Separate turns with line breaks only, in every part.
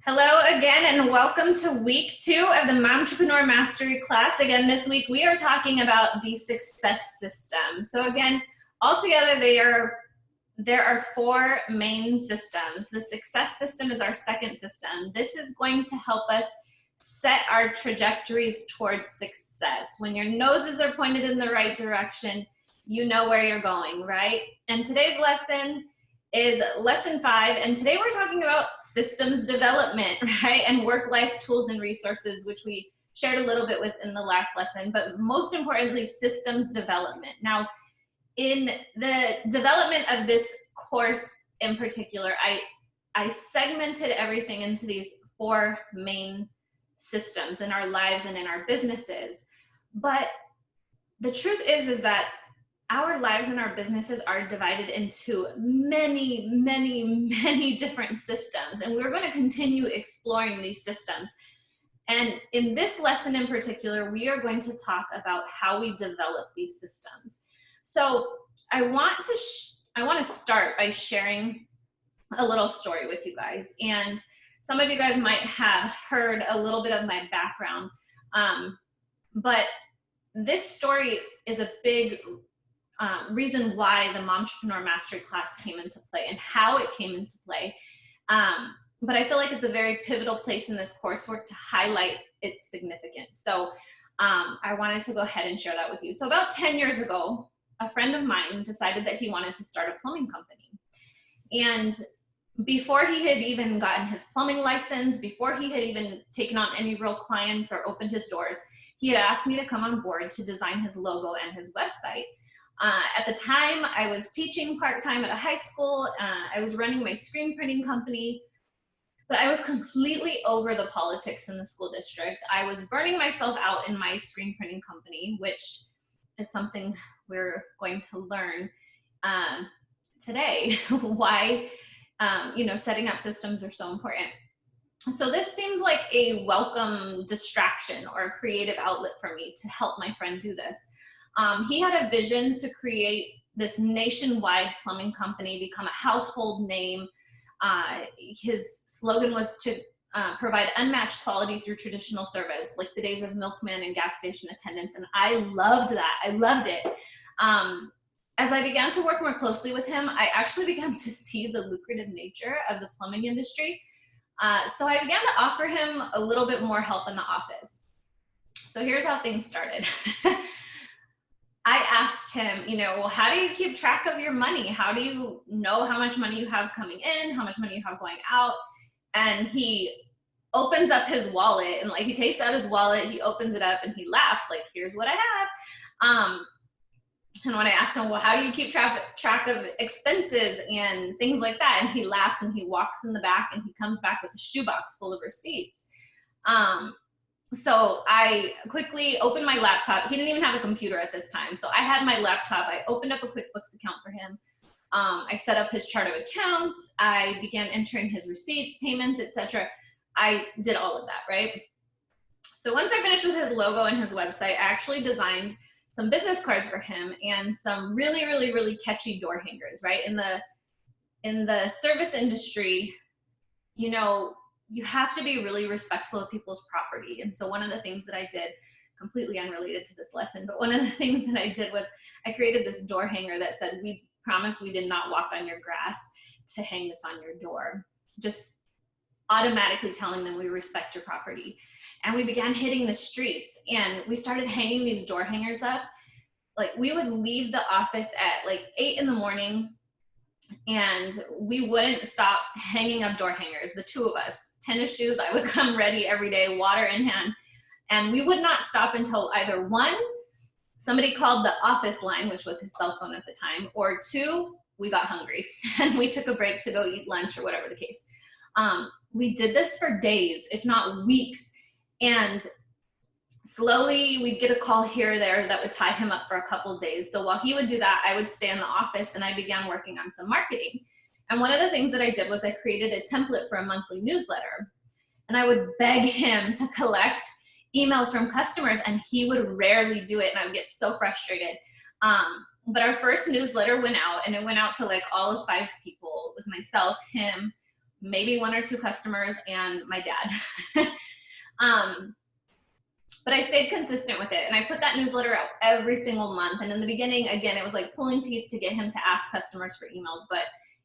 Hello again, and welcome to week 2 of the Momtrepreneur Mastery class. Again, this week we are talking about the success system. So again, altogether there are 4 main systems. The success system is our second system. This is going to help us set our trajectories towards success. When your noses are pointed in the right direction, you know where you're going, right? And today's lesson is lesson 5, and today we're talking about systems development, right? And work-life tools and resources, which we shared a little bit with in the last lesson, but most importantly, systems development. Now, in the development of this course in particular, I segmented everything into these 4 main systems in our lives and in our businesses. But the truth is that our lives and our businesses are divided into many, many, many different systems, and we're going to continue exploring these systems. And in this lesson in particular, we are going to talk about how we develop these systems. So I want to start by sharing a little story with you guys. And some of you guys might have heard a little bit of my background, but this story is a big reason why the Momtrepreneur Mastery class came into play and how it came into play. But I feel like it's a very pivotal place in this coursework to highlight its significance. So I wanted to go ahead and share that with you. So about 10 years ago, a friend of mine decided that he wanted to start a plumbing company. And before he had even gotten his plumbing license, before he had even taken on any real clients or opened his doors, he had asked me to come on board to design his logo and his website. At the time, I was teaching part-time at a high school. I was running my screen printing company, but I was completely over the politics in the school district. I was burning myself out in my screen printing company, which is something we're going to learn today, why setting up systems are so important. So this seemed like a welcome distraction or a creative outlet for me to help my friend do this. He had a vision to create this nationwide plumbing company, become a household name. His slogan was to provide unmatched quality through traditional service, like the days of milkman and gas station attendants. And I loved that. I loved it. As I began to work more closely with him, I actually began to see the lucrative nature of the plumbing industry. So I began to offer him a little bit more help in the office. So here's how things started. I asked him, well, how do you keep track of your money? How do you know how much money you have coming in, how much money you have going out? And he opens up his wallet and he takes out his wallet, he opens it up and he laughs like, here's what I have. And when I asked him, well, how do you keep track of expenses and things like that? And he laughs and he walks in the back and he comes back with a shoebox full of receipts. So I quickly opened my laptop. He didn't even have a computer at this time. So I had my laptop. I opened up a QuickBooks account for him. I set up his chart of accounts. I began entering his receipts, payments, etc. I did all of that, right? So once I finished with his logo and his website, I actually designed some business cards for him and some really, really, really catchy door hangers, right? In the service industry, you have to be really respectful of people's property. And so one of the things that I did, completely unrelated to this lesson, but one of the things that I did was I created this door hanger that said, we promise we did not walk on your grass to hang this on your door. Just automatically telling them we respect your property. And we began hitting the streets and we started hanging these door hangers up. We would leave the office at 8 in the morning and we wouldn't stop hanging up door hangers, the 2 of us. Tennis shoes, I would come ready every day, water in hand. And we would not stop until either 1, somebody called the office line, which was his cell phone at the time, or 2, we got hungry and we took a break to go eat lunch or whatever the case. We did this for days, if not weeks. And slowly we'd get a call here or there that would tie him up for a couple of days. So while he would do that, I would stay in the office and I began working on some marketing. And one of the things that I did was I created a template for a monthly newsletter. And I would beg him to collect emails from customers and he would rarely do it. And I would get so frustrated. But our first newsletter went out and it went out to all of 5 people. It was myself, him, maybe 1 or 2 customers and my dad. But I stayed consistent with it, and I put that newsletter out every single month. And in the beginning, again, it was like pulling teeth to get him to ask customers for emails, but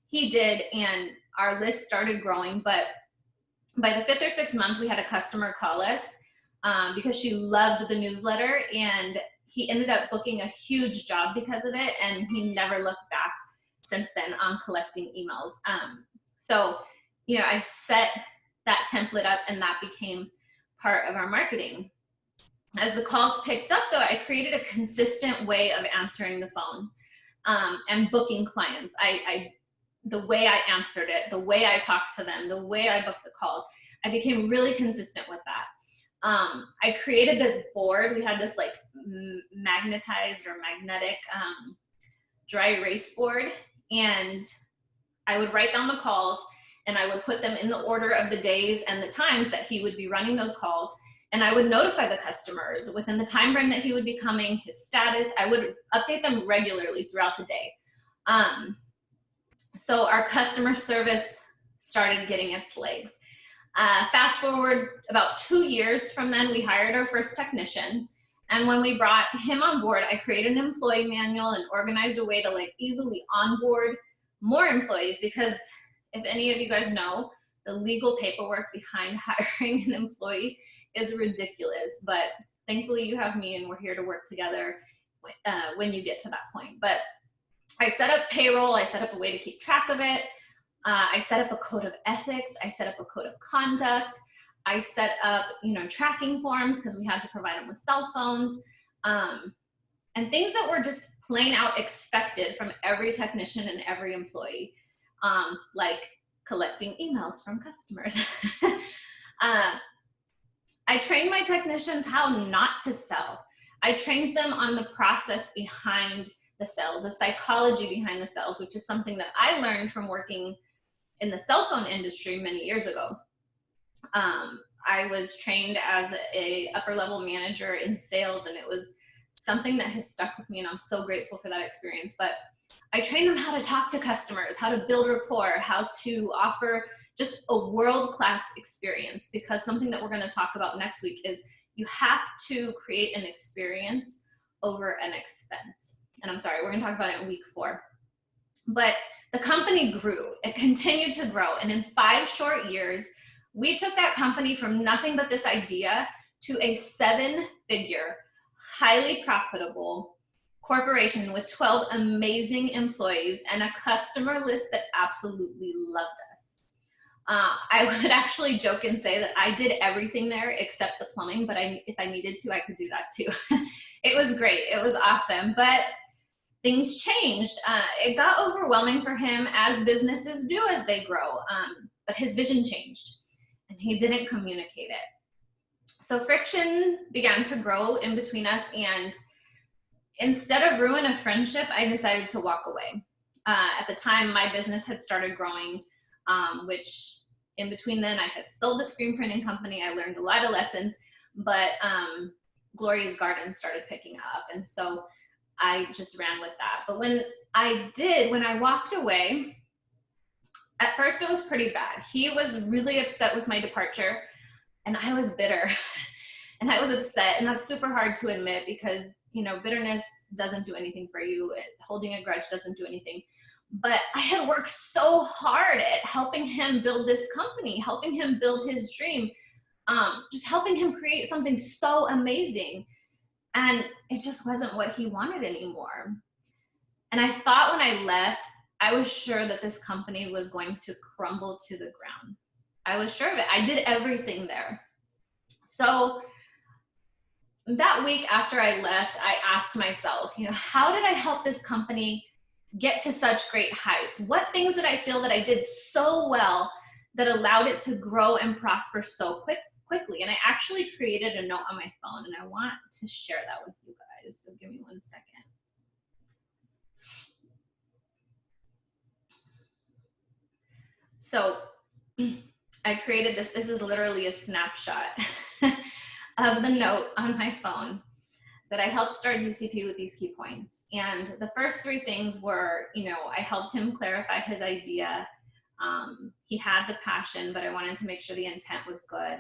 he did, and our list started growing. But by the 5th or 6th month, we had a customer call us because she loved the newsletter, and he ended up booking a huge job because of it, and he never looked back since then on collecting emails. So, I set that template up, and that became part of our marketing. As the calls picked up, though, I created a consistent way of answering the phone and booking clients. The way I answered it, the way I talked to them, the way I booked the calls, I became really consistent with that. I created this board. We had this like magnetized or magnetic dry erase board, and I would write down the calls, and I would put them in the order of the days and the times that he would be running those calls. And I would notify the customers within the time frame that he would be coming, his status. I would update them regularly throughout the day. So our customer service started getting its legs. Fast forward about 2 years from then, we hired our first technician. And when we brought him on board, I created an employee manual and organized a way to like easily onboard more employees, because if any of you guys know, the legal paperwork behind hiring an employee is ridiculous, but thankfully you have me, and we're here to work together when you get to that point. But I set up payroll. I set up a way to keep track of it. I set up a code of ethics. I set up a code of conduct. I set up, tracking forms, because we had to provide them with cell phones, and things that were just plain out expected from every technician and every employee, like collecting emails from customers. I trained my technicians how not to sell. I trained them on the process behind the sales, the psychology behind the sales, which is something that I learned from working in the cell phone industry many years ago. I was trained as a upper level manager in sales, and it was something that has stuck with me, and I'm so grateful for that experience. But I trained them how to talk to customers, how to build rapport, how to offer just a world-class experience, because something that we're going to talk about next week is you have to create an experience over an expense. And I'm sorry, we're going to talk about it in week 4. But the company grew. It continued to grow. And in 5 short years, we took that company from nothing but this idea to a 7-figure, highly profitable corporation with 12 amazing employees and a customer list that absolutely loved us. I would actually joke and say that I did everything there except the plumbing, but if I needed to, I could do that too. It was great. It was awesome. But things changed. It got overwhelming for him, as businesses do as they grow. But his vision changed, and he didn't communicate it. So friction began to grow in between us, and instead of ruin a friendship, I decided to walk away. At the time, my business had started growing, which in between then I had sold the screen printing company. I learned a lot of lessons, but Gloria's Garden started picking up. And so I just ran with that. But when I walked away, at first it was pretty bad. He was really upset with my departure, and I was bitter and I was upset. And that's super hard to admit, because bitterness doesn't do anything for you. Holding a grudge doesn't do anything. But I had worked so hard at helping him build this company, helping him build his dream, just helping him create something so amazing. And it just wasn't what he wanted anymore. And I thought when I left, I was sure that this company was going to crumble to the ground. I was sure of it. I did everything there. So that week after I left, I asked myself, how did I help this company get to such great heights? What things did I feel that I did so well that allowed it to grow and prosper so quickly? And I actually created a note on my phone, and I want to share that with you guys. So give me 1 second. So I created this. This is literally a snapshot of the note on my phone. That I helped start DCP with these key points. And the first 3 things were, I helped him clarify his idea. He had the passion, but I wanted to make sure the intent was good.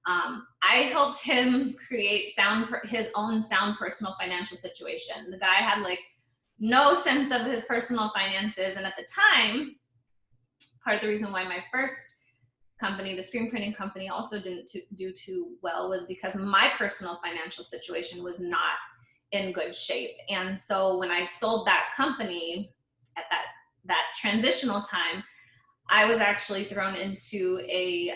I helped him create his own sound personal financial situation. The guy had like no sense of his personal finances. And at the time, part of the reason why my first company, the screen printing company, also didn't do too well was because my personal financial situation was not in good shape. And so when I sold that company at that transitional time, I was actually thrown into a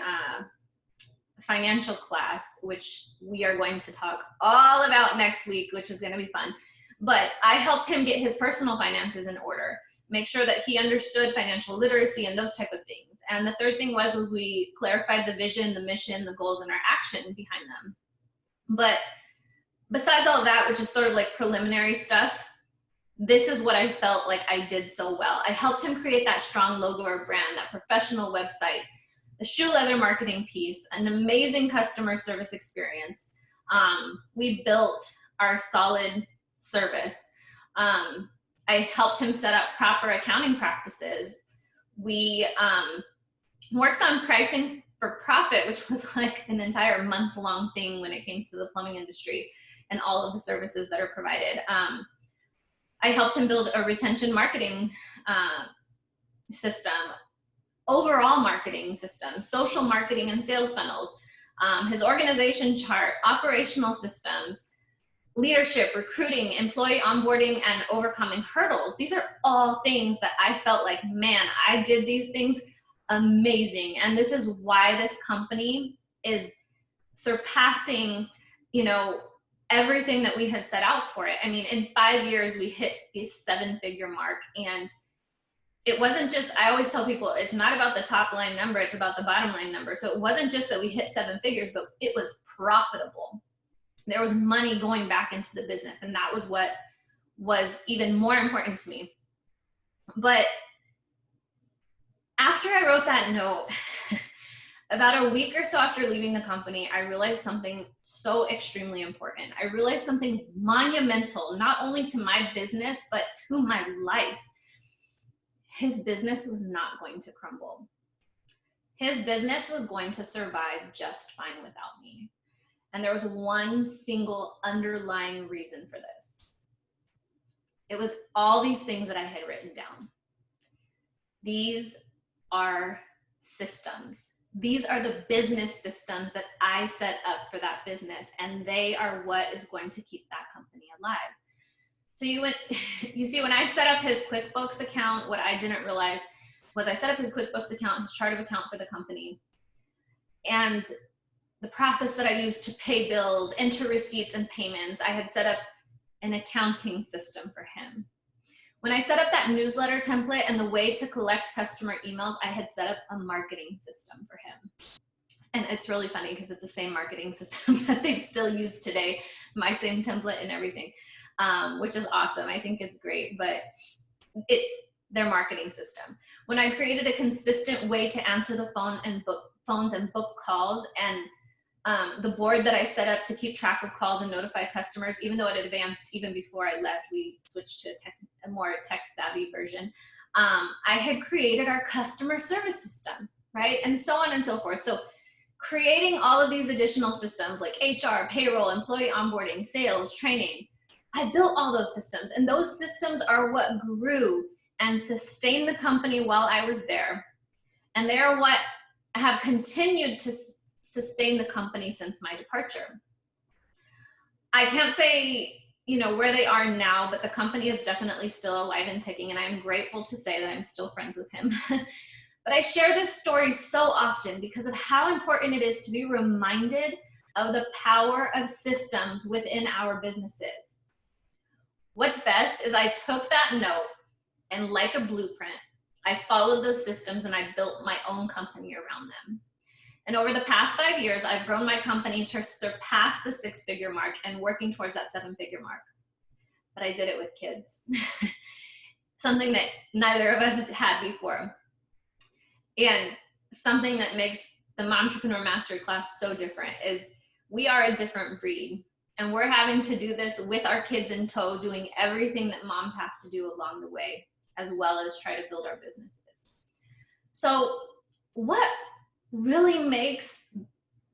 financial class, which we are going to talk all about next week, which is going to be fun. But I helped him get his personal finances in order, make sure that he understood financial literacy and those type of things. And the third thing was we clarified the vision, the mission, the goals, and our action behind them. But besides all that, which is sort of like preliminary stuff, this is what I felt like I did so well. I helped him create that strong logo or brand, that professional website, a shoe leather marketing piece, an amazing customer service experience. We built our solid service. I helped him set up proper accounting practices. We worked on pricing for profit, which was like an entire month-long thing when it came to the plumbing industry and all of the services that are provided. I helped him build a retention marketing system, overall marketing system, social marketing and sales funnels, his organization chart, operational systems, leadership, recruiting, employee onboarding, and overcoming hurdles. These are all things that I felt like, man, I did these things amazing. And this is why this company is surpassing, everything that we had set out for it. I mean, in 5 years, we hit the 7-figure mark. And it wasn't just, I always tell people, it's not about the top line number, it's about the bottom line number. So it wasn't just that we hit 7 figures, but it was profitable. There was money going back into the business. And that was what was even more important to me. But after I wrote that note, about a week or so after leaving the company, I realized something so extremely important. I realized something monumental, not only to my business, but to my life. His business was not going to crumble. His business was going to survive just fine without me. And there was one single underlying reason for this. It was all these things that I had written down. These are systems. These are the business systems that I set up for that business, and they are what is going to keep that company alive. So you see, when I set up his QuickBooks account, what I didn't realize was I set up his QuickBooks account, his chart of account for the company, and the process that I used to pay bills, enter receipts and payments. I had set up an accounting system for him. When I set up that newsletter template and the way to collect customer emails, I had set up a marketing system for him. And it's really funny because it's the same marketing system that they still use today, my same template and everything, which is awesome. I think it's great, but it's their marketing system. When I created a consistent way to answer the phones and book calls, and the board that I set up to keep track of calls and notify customers, even though it advanced even before I left, we switched to a more tech-savvy version. I had created our customer service system, right? And so on and so forth. So creating all of these additional systems like HR, payroll, employee onboarding, sales, training, I built all those systems. And those systems are what grew and sustained the company while I was there. And they are what have continued to sustain the company since my departure. I can't say, where they are now, but the company is definitely still alive and ticking, and I'm grateful to say that I'm still friends with him. But I share this story so often because of how important it is to be reminded of the power of systems within our businesses. What's best is I took that note and, like a blueprint, I followed those systems and I built my own company around them. And over the past 5 years, I've grown my company to surpass the 6-figure mark and working towards that 7-figure mark. But I did it with kids. Something that neither of us had before. And something that makes the Momtrepreneur Mastery class so different is we are a different breed. And we're having to do this with our kids in tow, doing everything that moms have to do along the way, as well as try to build our businesses. So what really makes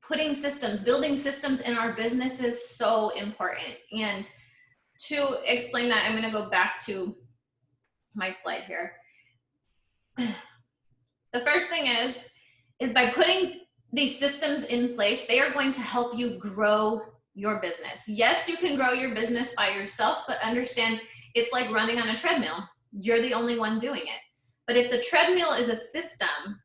building systems in our businesses so important? And to explain that, I'm going to go back to my slide here. The first thing is by putting these systems in place, they are going to help you grow your business. Yes, you can grow your business by yourself, but understand it's like running on a treadmill. You're the only one doing it. But if the treadmill is a system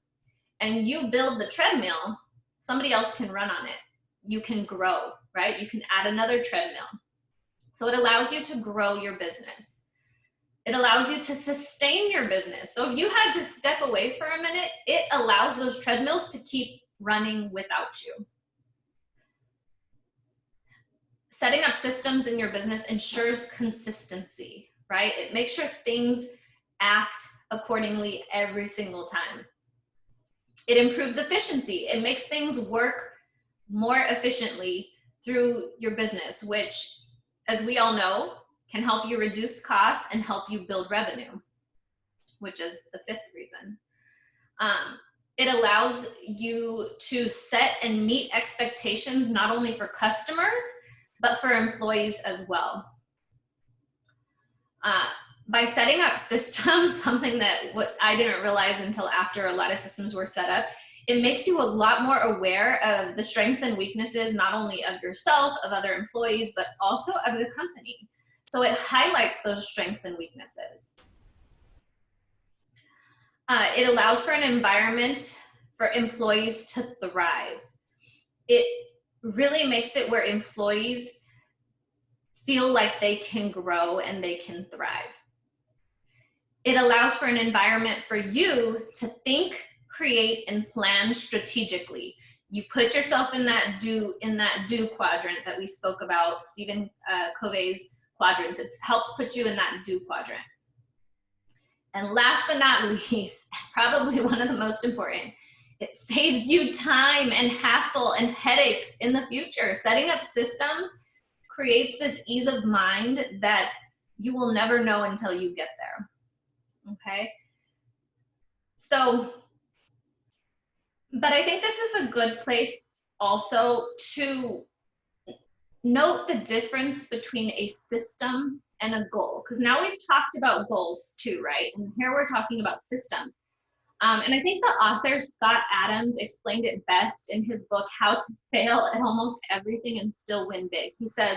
and you build the treadmill, somebody else can run on it. You can grow, right? You can add another treadmill. So it allows you to grow your business. It allows you to sustain your business. So if you had to step away for a minute, it allows those treadmills to keep running without you. Setting up systems in your business ensures consistency, right? It makes sure things act accordingly every single time. It improves efficiency. It makes things work more efficiently through your business, which, as we all know, can help you reduce costs and help you build revenue, which is the fifth reason. It allows you to set and meet expectations not only for customers, but for employees as well. By setting up systems, something that what I didn't realize until after a lot of systems were set up, it makes you a lot more aware of the strengths and weaknesses, not only of yourself, of other employees, but also of the company. So it highlights those strengths and weaknesses. It allows for an environment for employees to thrive. It really makes it where employees feel like they can grow and they can thrive. It allows for an environment for you to think, create, and plan strategically. You put yourself in that do quadrant that we spoke about, Stephen Covey's quadrants. It helps put you in that do quadrant. And last but not least, probably one of the most important, it saves you time and hassle and headaches in the future. Setting up systems creates this ease of mind that you will never know until you get there. Okay? So, but I think this is a good place also to note the difference between a system and a goal, because now we've talked about goals too, right? And here we're talking about systems. And I think the author Scott Adams explained it best in his book, How to Fail at Almost Everything and Still Win Big. He says,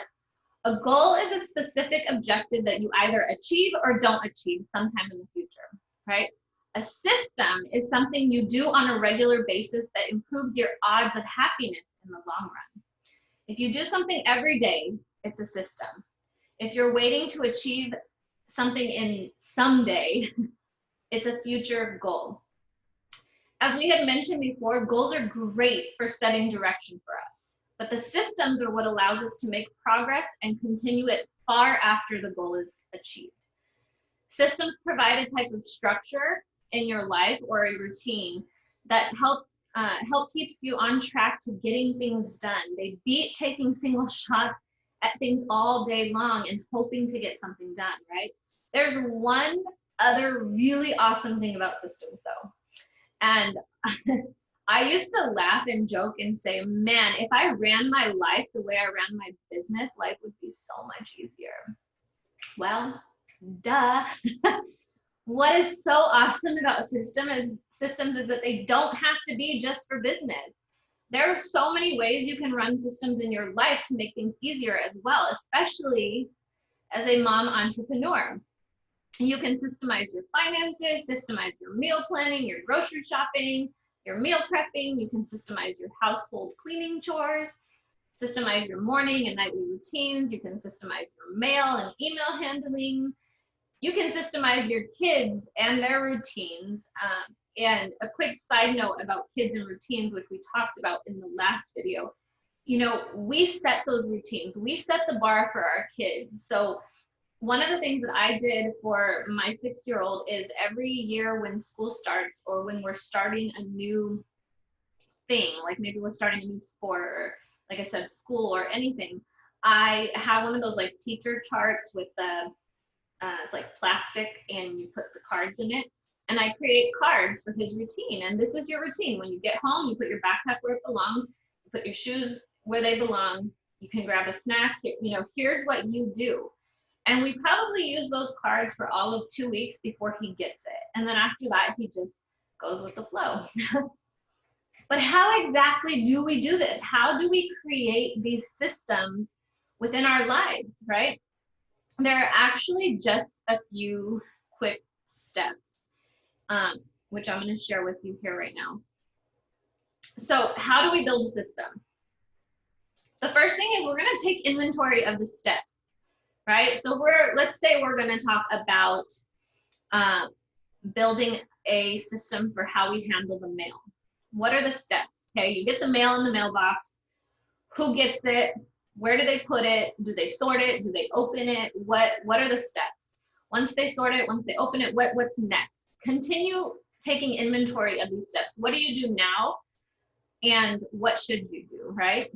a goal is a specific objective that you either achieve or don't achieve sometime in the future, right? A system is something you do on a regular basis that improves your odds of happiness in the long run. If you do something every day, it's a system. If you're waiting to achieve something in someday, it's a future goal. As we had mentioned before, goals are great for setting direction for us, but the systems are what allows us to make progress and continue it far after the goal is achieved. Systems provide a type of structure in your life or a routine that help keeps you on track to getting things done. They beat taking single shots at things all day long and hoping to get something done, right? There's one other really awesome thing about systems though. And I used to laugh and joke and say, man, if I ran my life the way I ran my business, life would be so much easier. Well, duh. What is so awesome about systems is that they don't have to be just for business. There are so many ways you can run systems in your life to make things easier as well, especially as a mom entrepreneur. You can systemize your finances, systemize your meal planning, your grocery shopping, your meal prepping. You can systemize your household cleaning chores, systemize your morning and nightly routines. You can systemize your mail and email handling. You can systemize your kids and their routines. And a quick side note about kids and routines, which we talked about in the last video, you know, we set those routines. We set the bar for our kids. So one of the things that I did for my 6-year-old is every year when school starts or when we're starting a new thing, like maybe we're starting a new sport or like I said, school or anything, I have one of those like teacher charts with the, it's like plastic and you put the cards in it. And I create cards for his routine. And this is your routine. When you get home, you put your backpack where it belongs, you put your shoes where they belong, you can grab a snack, you know, here's what you do. And we probably use those cards for all of 2 weeks before he gets it. And then after that, he just goes with the flow. But how exactly do we do this? How do we create these systems within our lives, right? There are actually just a few quick steps, which I'm going to share with you here right now. So how do we build a system? The first thing is we're going to take inventory of the steps, right? So let's say we're going to talk about building a system for how we handle the mail. What are the steps? Okay, you get the mail in the mailbox. Who gets it? Where do they put it? Do they sort it? Do they open it? What are the steps? Once they sort it, once they open it, what's next? Continue taking inventory of these steps. What do you do now? And what should you do, right?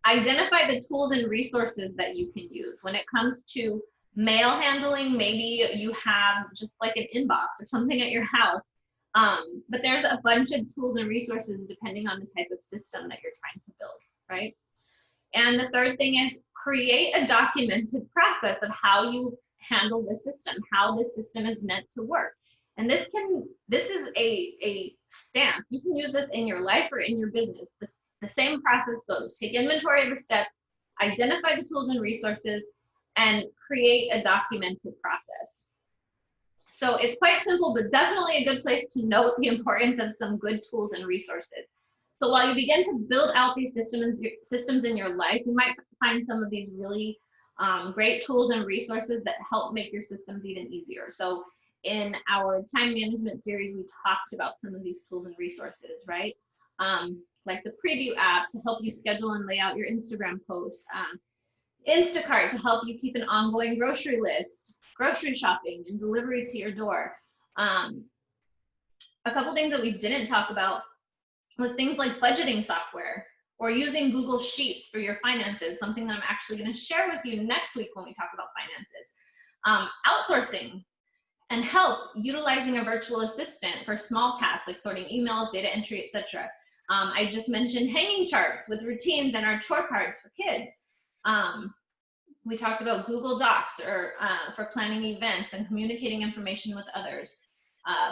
Identify the tools and resources that you can use. When it comes to mail handling, maybe you have just like an inbox or something at your house. But there's a bunch of tools and resources depending on the type of system that you're trying to build, right? And the third thing is create a documented process of how you handle the system, how the system is meant to work. And this is a stamp. You can use this in your life or in your business. The same process goes. Take inventory of the steps, identify the tools and resources, and create a documented process. So it's quite simple, but definitely a good place to note the importance of some good tools and resources. So while you begin to build out these systems in your life, you might find some of these really great tools and resources that help make your systems even easier. So in our time management series, we talked about some of these tools and resources, right? Like the preview app to help you schedule and lay out your Instagram posts, Instacart to help you keep an ongoing grocery list, grocery shopping and delivery to your door. A couple things that we didn't talk about was things like budgeting software or using Google Sheets for your finances, something that I'm actually going to share with you next week when we talk about finances. Outsourcing and help utilizing a virtual assistant for small tasks like sorting emails, data entry, etc. I just mentioned hanging charts with routines and our chore cards for kids. We talked about Google Docs or for planning events and communicating information with others.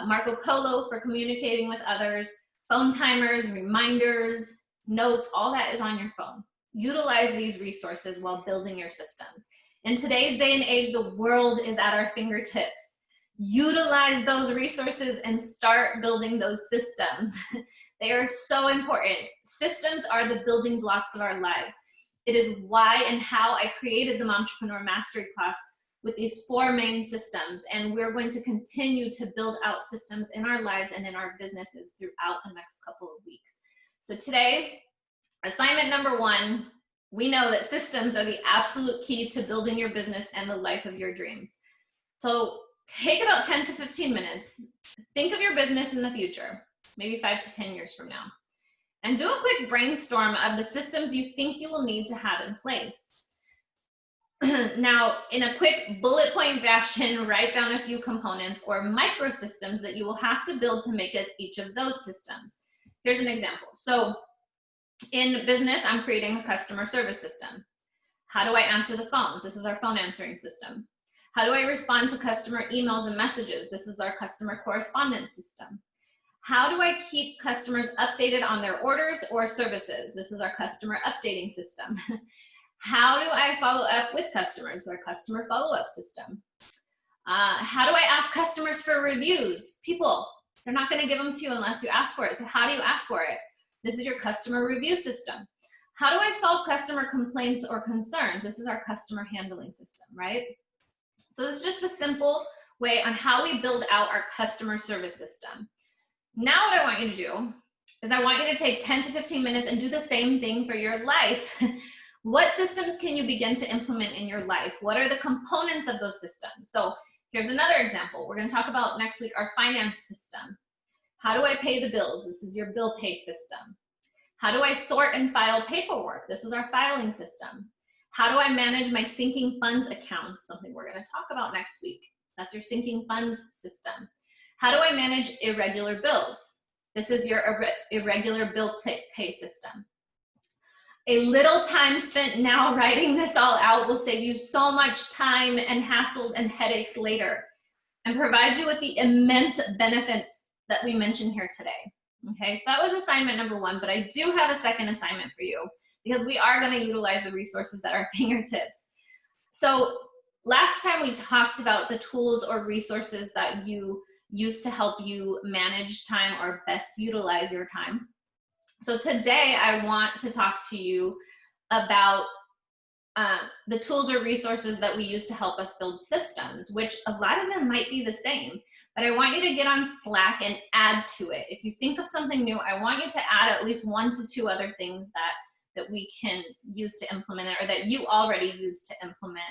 Marco Polo for communicating with others, phone timers, reminders, notes, all that is on your phone. Utilize these resources while building your systems. In today's day and age, the world is at our fingertips. Utilize those resources and start building those systems. They are so important. Systems are the building blocks of our lives. It is why and how I created the Momtrepreneur Mastery class with these 4 main systems. And we're going to continue to build out systems in our lives and in our businesses throughout the next couple of weeks. So today, assignment number 1, we know that systems are the absolute key to building your business and the life of your dreams. So take about 10 to 15 minutes. Think of your business in the future, maybe 5 to 10 years from now. And do a quick brainstorm of the systems you think you will need to have in place. Now, in a quick bullet point fashion, write down a few components or microsystems that you will have to build to make each of those systems. Here's an example. So in business, I'm creating a customer service system. How do I answer the phones? This is our phone answering system. How do I respond to customer emails and messages? This is our customer correspondence system. How do I keep customers updated on their orders or services? This is our customer updating system. How do I follow up with customers? Our customer follow-up system. How do I ask customers for reviews? People, they're not going to give them to you unless you ask for it. So how do you ask for it? This is your customer review system. How do I solve customer complaints or concerns? This is our customer handling system, right? So it's just a simple way on how we build out our customer service system. Now what I want you to do is I want you to take 10 to 15 minutes and do the same thing for your life. What systems can you begin to implement in your life? What are the components of those systems? So here's another example. We're going to talk about next week our finance system. How do I pay the bills? This is your bill pay system. How do I sort and file paperwork? This is our filing system. How do I manage my sinking funds accounts? Something we're going to talk about next week. That's your sinking funds system. How do I manage irregular bills? This is your irregular bill pay system. A little time spent now writing this all out will save you so much time and hassles and headaches later, and provide you with the immense benefits that we mentioned here today. Okay, so that was assignment number 1, but I do have a second assignment for you, because we are going to utilize the resources at our fingertips. So last time we talked about the tools or resources that you use to help you manage time or best utilize your time. So today I want to talk to you about the tools or resources that we use to help us build systems, which a lot of them might be the same, but I want you to get on Slack and add to it. If you think of something new, I want you to add at least 1 to 2 other things that we can use to implement it, or that you already use to implement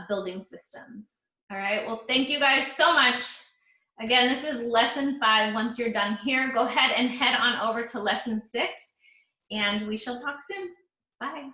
building systems. All right, well, thank you guys so much. Again, this is lesson 5. Once you're done here, go ahead and head on over to lesson 6, and we shall talk soon. Bye.